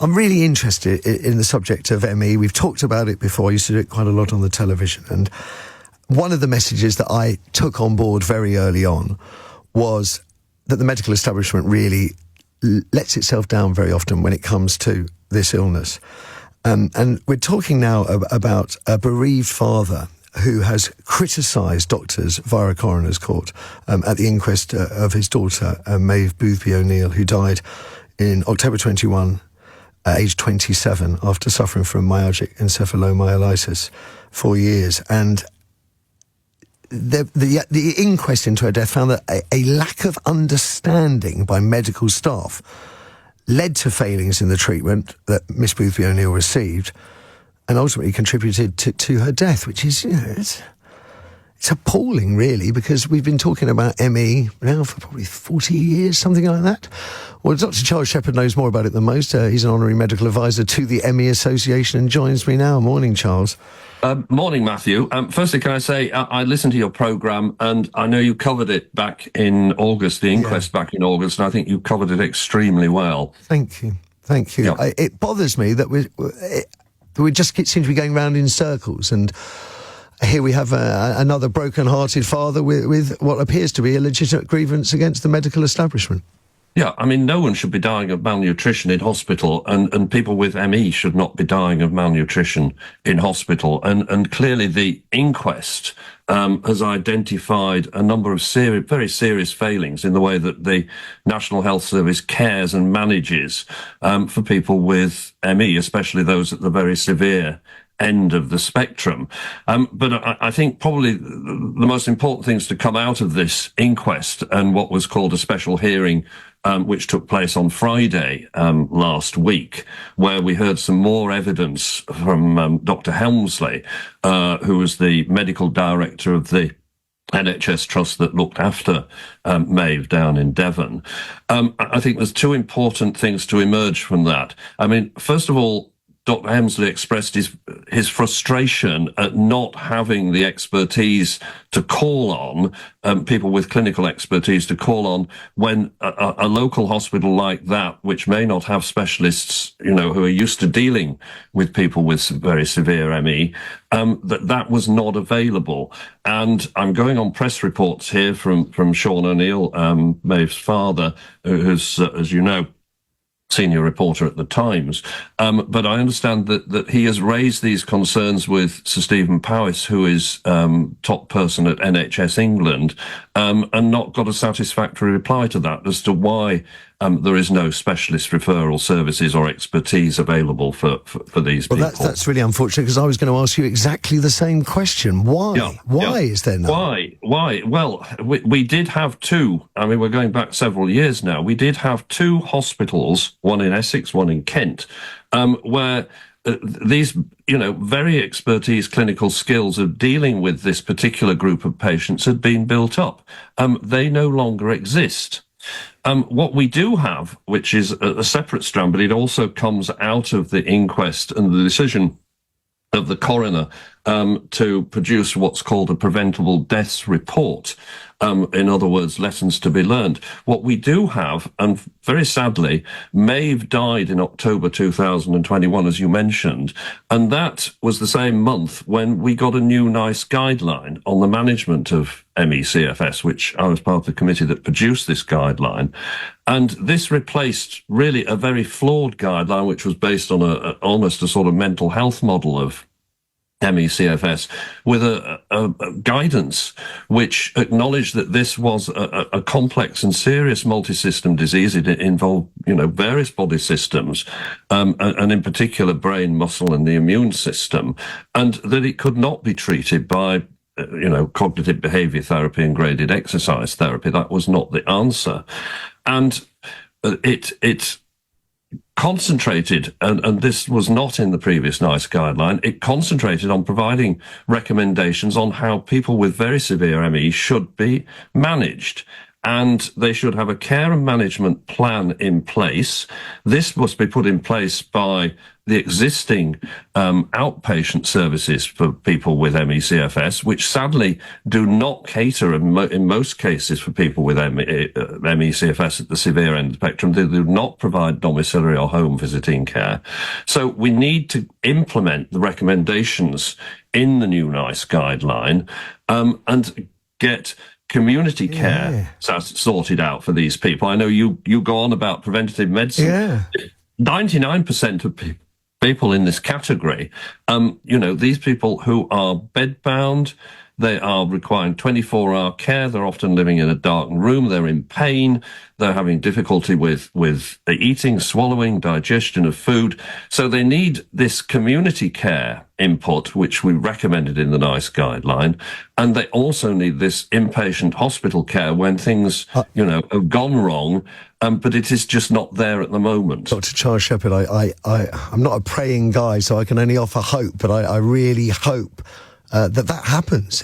I'm really interested in the subject of ME. We've talked about it before. I used to do it quite a lot on the television. And one of the messages that I took on board very early on was that the medical establishment really lets itself down very often when it comes to this illness. And we're talking now about a bereaved father who has criticised doctors via a coroner's court at the inquest of his daughter, Maeve Boothby O'Neill, who died in October 21, aged 27, after suffering from myalgic encephalomyelitis for years. And the inquest into her death found that a lack of understanding by medical staff led to failings in the treatment that Miss Boothby O'Neill received, and ultimately contributed to her death, which is, it's appalling, really, because we've been talking about ME now for probably 40 years, something like that. Well, Dr. Charles Shepherd knows more about it than most. He's an honorary medical advisor to the ME Association and joins me now. Morning, Charles. Morning, Matthew. Firstly, can I say I listened to your programme, and I know you covered it back in August, the inquest back in August, and I think you covered it extremely well. Thank you. Yeah. It bothers me that we just seem to be going round in circles, and here we have another broken-hearted father with what appears to be a legitimate grievance against the medical establishment. Yeah, I mean, no one should be dying of malnutrition in hospital, and people with ME should not be dying of malnutrition in hospital. And clearly the inquest has identified a number of very serious failings in the way that the National Health Service cares and manages for people with ME, especially those at the very severe end of the spectrum. But I think probably the most important things to come out of this inquest and what was called a special hearing, which took place on Friday last week, where we heard some more evidence from Dr. Helmsley, who was the medical director of the NHS trust that looked after Maeve down in Devon. I think there's two important things to emerge from that. I mean, first of all, Dr. Helmsley expressed his frustration at not having the expertise to call on, people with clinical expertise to call on when a local hospital like that, which may not have specialists, who are used to dealing with people with very severe ME, that was not available. And I'm going on press reports here from Sean O'Neill, Maeve's father, who's, as you know, senior reporter at the Times, but I understand that he has raised these concerns with Sir Stephen Powis, who is top person at NHS England, and not got a satisfactory reply to that as to why there is no specialist referral services or expertise available for these people. Well, that's really unfortunate, because I was going to ask you exactly the same question. Why? Yeah, why is there no? Why? Well, we did have two. I mean, we're going back several years now. We did have two hospitals, one in Essex, one in Kent, where these, very expertise clinical skills of dealing with this particular group of patients had been built up. They no longer exist. What we do have, which is a separate strand, but it also comes out of the inquest and the decision of the coroner to produce what's called a preventable deaths report. In other words, lessons to be learned. What we do have, and very sadly, Maeve died in October 2021, as you mentioned, and that was the same month when we got a new NICE guideline on the management of ME CFS, which I was part of the committee that produced this guideline. And this replaced really a very flawed guideline, which was based on almost a sort of mental health model of ME CFS, with a guidance which acknowledged that this was a complex and serious multi-system disease. It involved, various body systems, and in particular brain, muscle, and the immune system, and that it could not be treated by cognitive behavior therapy and graded exercise therapy. That was not the answer. And it concentrated, and this was not in the previous NICE guideline, it concentrated on providing recommendations on how people with very severe ME should be managed. and they should have a care and management plan in place. This must be put in place by the existing outpatient services for people with ME/CFS, which sadly do not cater in most cases for people with ME/CFS at the severe end of the spectrum. They do not provide domiciliary or home visiting care. So we need to implement the recommendations in the new NICE guideline and get community care sorted out for these people. I know you go on about preventative medicine. Yeah. 99% of people in this category, these people who are bedbound, they are requiring 24-hour care. They're often living in a darkened room. They're in pain. They're having difficulty with eating, swallowing, digestion of food. So they need this community care input, which we recommended in the NICE guideline. And they also need this inpatient hospital care when things, have gone wrong. But it is just not there at the moment. Dr. Charles Shepherd, I'm not a praying guy, so I can only offer hope, but I really hope that happens.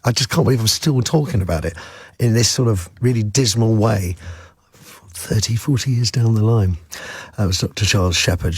I just can't believe I'm still talking about it in this sort of really dismal way 30, 40 years down the line. That was Dr. Charles Shepherd.